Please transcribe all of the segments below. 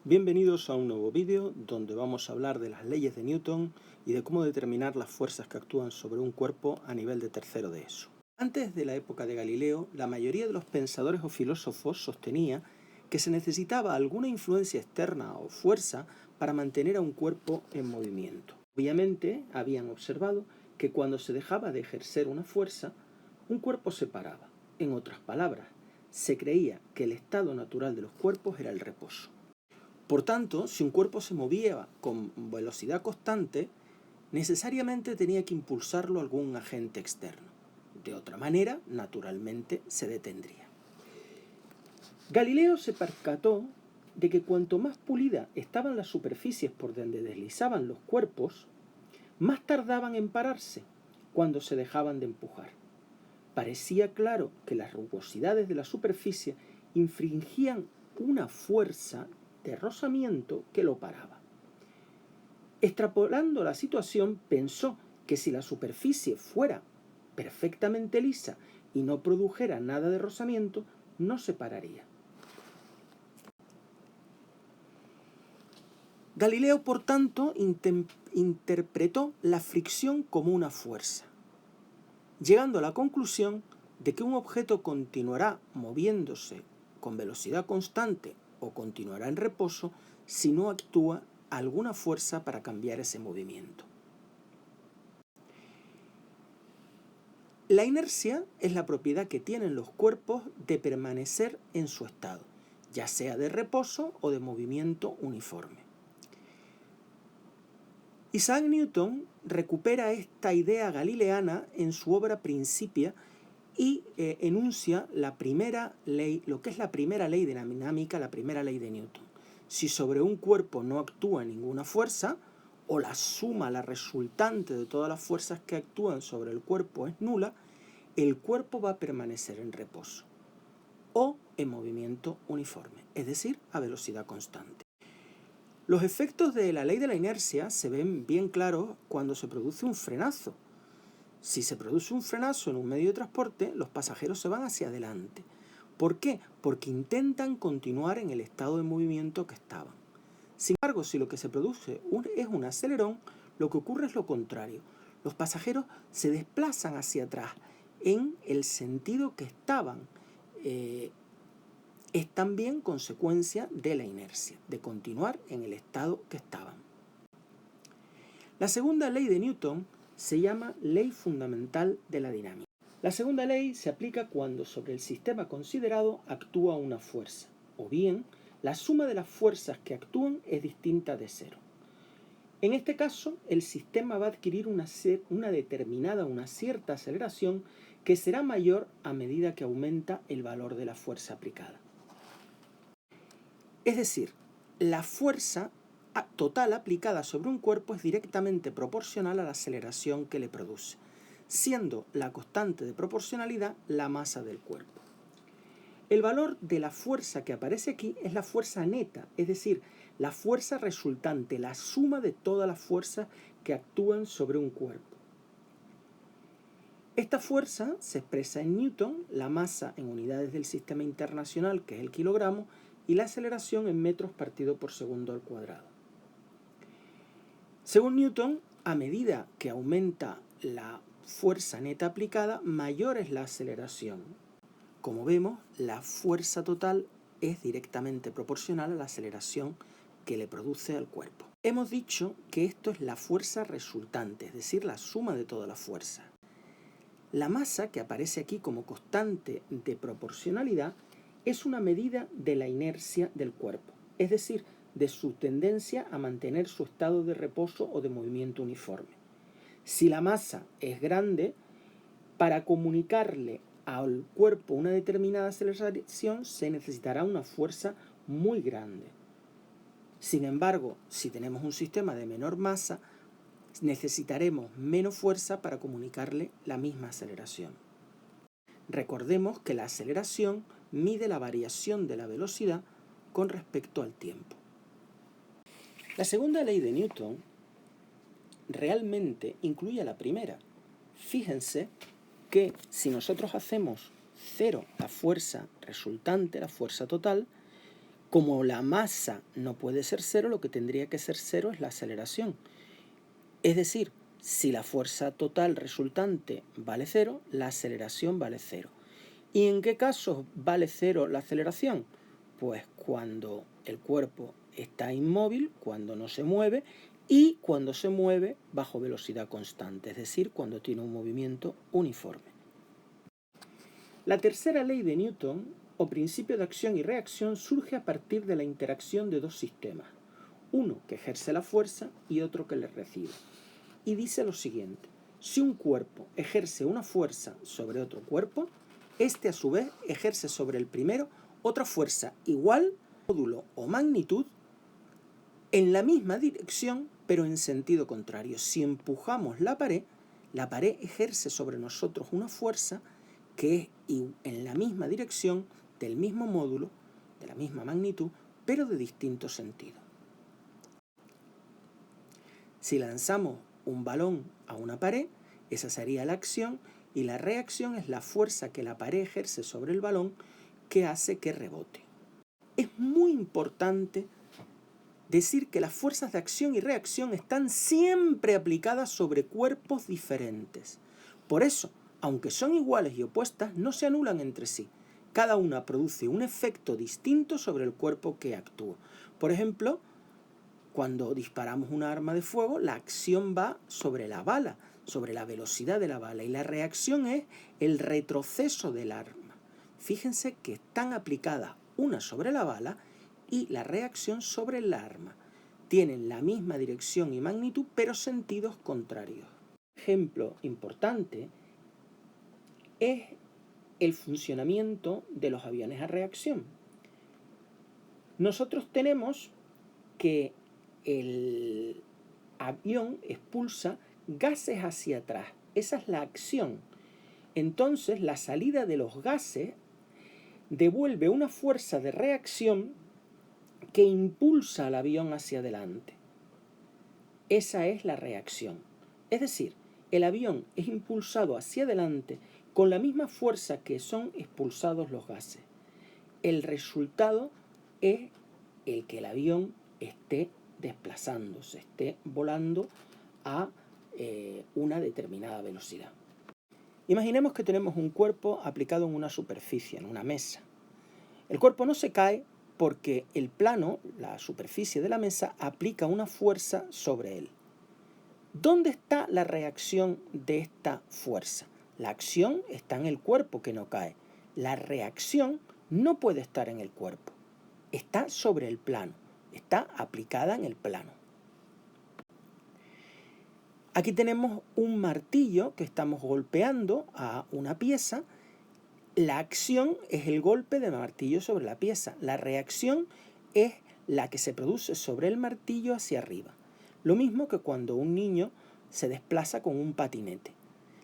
Bienvenidos a un nuevo vídeo donde vamos a hablar de las leyes de Newton y de cómo determinar las fuerzas que actúan sobre un cuerpo a nivel de tercero de ESO. Antes de la época de Galileo, la mayoría de los pensadores o filósofos sostenía que se necesitaba alguna influencia externa o fuerza para mantener a un cuerpo en movimiento. Obviamente, habían observado que cuando se dejaba de ejercer una fuerza, un cuerpo se paraba. En otras palabras, se creía que el estado natural de los cuerpos era el reposo. Por tanto, si un cuerpo se movía con velocidad constante, necesariamente tenía que impulsarlo algún agente externo. De otra manera, naturalmente, se detendría. Galileo se percató de que cuanto más pulida estaban las superficies por donde deslizaban los cuerpos, más tardaban en pararse cuando se dejaban de empujar. Parecía claro que las rugosidades de la superficie infringían una fuerza de rozamiento que lo paraba. Extrapolando la situación, pensó que si la superficie fuera perfectamente lisa y no produjera nada de rozamiento, no se pararía. Galileo, por tanto, interpretó la fricción como una fuerza, llegando a la conclusión de que un objeto continuará moviéndose con velocidad constante o continuará en reposo si no actúa alguna fuerza para cambiar ese movimiento. La inercia es la propiedad que tienen los cuerpos de permanecer en su estado, ya sea de reposo o de movimiento uniforme. Isaac Newton recupera esta idea galileana en su obra Principia y enuncia la primera ley, lo que es la primera ley de la dinámica, la primera ley de Newton. Si sobre un cuerpo no actúa ninguna fuerza, o la suma, la resultante de todas las fuerzas que actúan sobre el cuerpo es nula, el cuerpo va a permanecer en reposo o en movimiento uniforme, es decir, a velocidad constante. Los efectos de la ley de la inercia se ven bien claros cuando se produce un frenazo. Si se produce un frenazo en un medio de transporte, los pasajeros se van hacia adelante. ¿Por qué? Porque intentan continuar en el estado de movimiento que estaban. Sin embargo, si lo que se produce es un acelerón, lo que ocurre es lo contrario. Los pasajeros se desplazan hacia atrás en el sentido que estaban. Es también consecuencia de la inercia, de continuar en el estado que estaban. La segunda ley de Newton se llama ley fundamental de la dinámica. La segunda ley se aplica cuando sobre el sistema considerado actúa una fuerza, o bien la suma de las fuerzas que actúan es distinta de cero. En este caso, el sistema va a adquirir una cierta aceleración que será mayor a medida que aumenta el valor de la fuerza aplicada. Es decir, la fuerza total aplicada sobre un cuerpo es directamente proporcional a la aceleración que le produce, siendo la constante de proporcionalidad la masa del cuerpo. El valor de la fuerza que aparece aquí es la fuerza neta, es decir, la fuerza resultante, la suma de todas las fuerzas que actúan sobre un cuerpo. Esta fuerza se expresa en newton, la masa en unidades del sistema internacional, que es el kilogramo, y la aceleración en metros partido por segundo al cuadrado. Según Newton, a medida que aumenta la fuerza neta aplicada, mayor es la aceleración. Como vemos, la fuerza total es directamente proporcional a la aceleración que le produce al cuerpo. Hemos dicho que esto es la fuerza resultante, es decir, la suma de todas las fuerzas. La masa, que aparece aquí como constante de proporcionalidad, es una medida de la inercia del cuerpo, es decir, de su tendencia a mantener su estado de reposo o de movimiento uniforme. Si la masa es grande, para comunicarle al cuerpo una determinada aceleración se necesitará una fuerza muy grande. Sin embargo, si tenemos un sistema de menor masa, necesitaremos menos fuerza para comunicarle la misma aceleración. Recordemos que la aceleración mide la variación de la velocidad con respecto al tiempo. La segunda ley de Newton realmente incluye a la primera. Fíjense que si nosotros hacemos cero la fuerza resultante, la fuerza total, Como la masa no puede ser cero, lo que tendría que ser cero es la aceleración. Es decir, si la fuerza total resultante vale cero, la aceleración vale cero. ¿Y en qué casos vale cero la aceleración? Pues cuando el cuerpo está inmóvil, cuando no se mueve y cuando se mueve bajo velocidad constante, es decir, cuando tiene un movimiento uniforme. La tercera ley de Newton, o principio de acción y reacción, surge a partir de la interacción de dos sistemas, uno que ejerce la fuerza y otro que le recibe. Y dice lo siguiente: si un cuerpo ejerce una fuerza sobre otro cuerpo, este a su vez ejerce sobre el primero otra fuerza igual, módulo o magnitud, en la misma dirección, pero en sentido contrario. Si empujamos la pared ejerce sobre nosotros una fuerza que es en la misma dirección, del mismo módulo, de la misma magnitud, pero de distinto sentido. Si lanzamos un balón a una pared, esa sería la acción, y la reacción es la fuerza que la pared ejerce sobre el balón que hace que rebote. Es muy importante decir que las fuerzas de acción y reacción están siempre aplicadas sobre cuerpos diferentes. Por eso, aunque son iguales y opuestas, no se anulan entre sí. Cada una produce un efecto distinto sobre el cuerpo que actúa. Por ejemplo, cuando disparamos una arma de fuego, la acción va sobre la bala, sobre la velocidad de la bala, y la reacción es el retroceso del arma. Fíjense que están aplicadas una sobre la bala y la reacción sobre el arma. Tienen la misma dirección y magnitud, pero sentidos contrarios. Ejemplo importante es el funcionamiento de los aviones a reacción. Nosotros tenemos que el avión expulsa gases hacia atrás. Esa es la acción. Entonces, la salida de los gases devuelve una fuerza de reacción que impulsa al avión hacia adelante. Esa es la reacción. Es decir, el avión es impulsado hacia adelante con la misma fuerza que son expulsados los gases. El resultado es el que el avión esté desplazándose, esté volando a una determinada velocidad. Imaginemos que tenemos un cuerpo aplicado en una superficie, en una mesa. El cuerpo no se cae porque el plano, la superficie de la mesa, aplica una fuerza sobre él. ¿Dónde está la reacción de esta fuerza? La acción está en el cuerpo que no cae. La reacción no puede estar en el cuerpo. Está sobre el plano, está aplicada en el plano. Aquí tenemos un martillo que estamos golpeando a una pieza. La acción es el golpe de martillo sobre la pieza. La reacción es la que se produce sobre el martillo hacia arriba. Lo mismo que cuando un niño se desplaza con un patinete.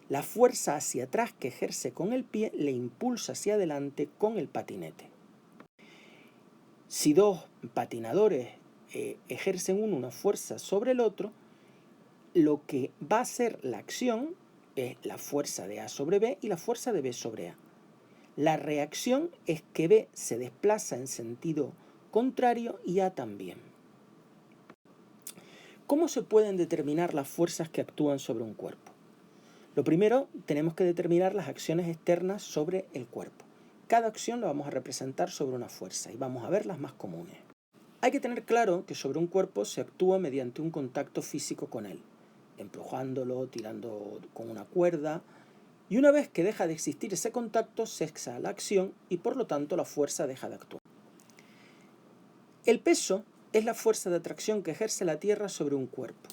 La fuerza hacia atrás que ejerce con el pie le impulsa hacia adelante con el patinete. Si dos patinadores ejercen uno una fuerza sobre el otro, lo que va a ser la acción es la fuerza de A sobre B y la fuerza de B sobre A. La reacción es que B se desplaza en sentido contrario y A también. ¿Cómo se pueden determinar las fuerzas que actúan sobre un cuerpo? Lo primero, tenemos que determinar las acciones externas sobre el cuerpo. Cada acción la vamos a representar sobre una fuerza y vamos a ver las más comunes. Hay que tener claro que sobre un cuerpo se actúa mediante un contacto físico con él, empujándolo, tirando con una cuerda, y una vez que deja de existir ese contacto, cesa la acción y por lo tanto la fuerza deja de actuar. El peso es la fuerza de atracción que ejerce la Tierra sobre un cuerpo.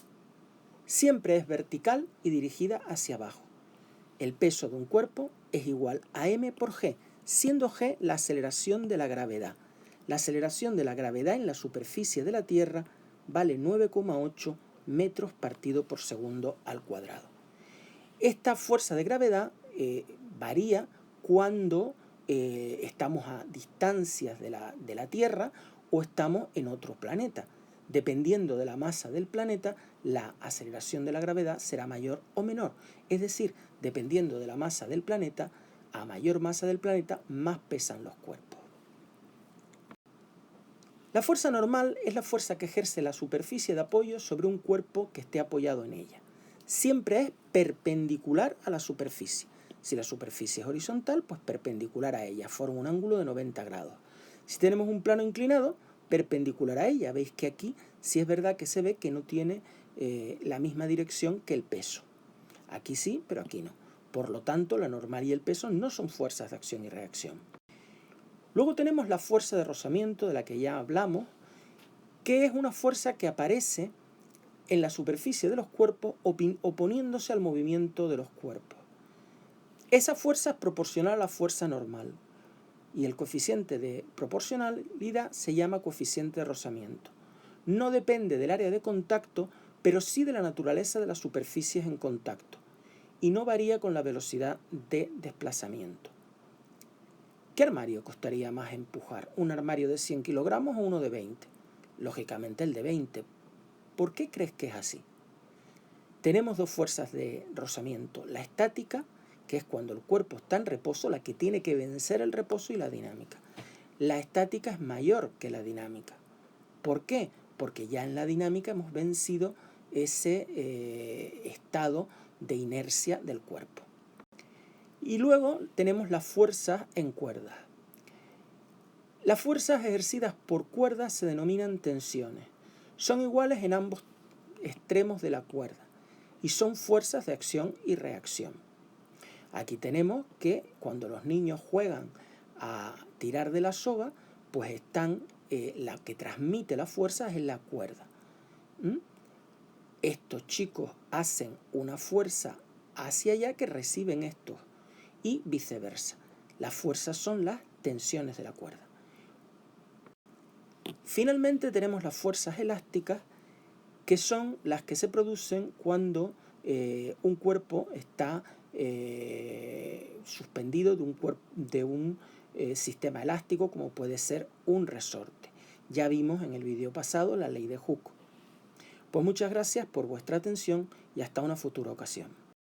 Siempre es vertical y dirigida hacia abajo. El peso de un cuerpo es igual a m por g, siendo g la aceleración de la gravedad. La aceleración de la gravedad en la superficie de la Tierra vale 9,8 metros partido por segundo al cuadrado. Esta fuerza de gravedad varía cuando estamos a distancias de la Tierra o estamos en otro planeta. Dependiendo de la masa del planeta, la aceleración de la gravedad será mayor o menor. Es decir, dependiendo de la masa del planeta, a mayor masa del planeta, más pesan los cuerpos. La fuerza normal es la fuerza que ejerce la superficie de apoyo sobre un cuerpo que esté apoyado en ella. Siempre es perpendicular a la superficie. Si la superficie es horizontal, pues perpendicular a ella, forma un ángulo de 90 grados. Si tenemos un plano inclinado, perpendicular a ella. Veis que aquí sí es verdad que se ve que no tiene la misma dirección que el peso. Aquí sí, pero aquí no. Por lo tanto, la normal y el peso no son fuerzas de acción y reacción. Luego tenemos la fuerza de rozamiento, de la que ya hablamos, que es una fuerza que aparece en la superficie de los cuerpos oponiéndose al movimiento de los cuerpos. Esa fuerza es proporcional a la fuerza normal y el coeficiente de proporcionalidad se llama coeficiente de rozamiento. No depende del área de contacto, pero sí de la naturaleza de las superficies en contacto y no varía con la velocidad de desplazamiento. ¿Qué armario costaría más empujar? ¿Un armario de 100 kilogramos o uno de 20? Lógicamente el de 20. ¿Por qué crees que es así? Tenemos dos fuerzas de rozamiento, la estática, que es cuando el cuerpo está en reposo, la que tiene que vencer el reposo, y la dinámica. La estática es mayor que la dinámica. ¿Por qué? Porque ya en la dinámica hemos vencido ese estado de inercia del cuerpo. Y luego tenemos las fuerzas en cuerdas. Las fuerzas ejercidas por cuerdas se denominan tensiones. Son iguales en ambos extremos de la cuerda y son fuerzas de acción y reacción. Aquí tenemos que cuando los niños juegan a tirar de la soga, pues la que transmite la fuerza es la cuerda. Estos chicos hacen una fuerza hacia allá que reciben estos y viceversa. Las fuerzas son las tensiones de la cuerda. Finalmente tenemos las fuerzas elásticas, que son las que se producen cuando un cuerpo está suspendido de un sistema elástico, como puede ser un resorte. Ya vimos en el vídeo pasado la ley de Hooke. Pues muchas gracias por vuestra atención y hasta una futura ocasión.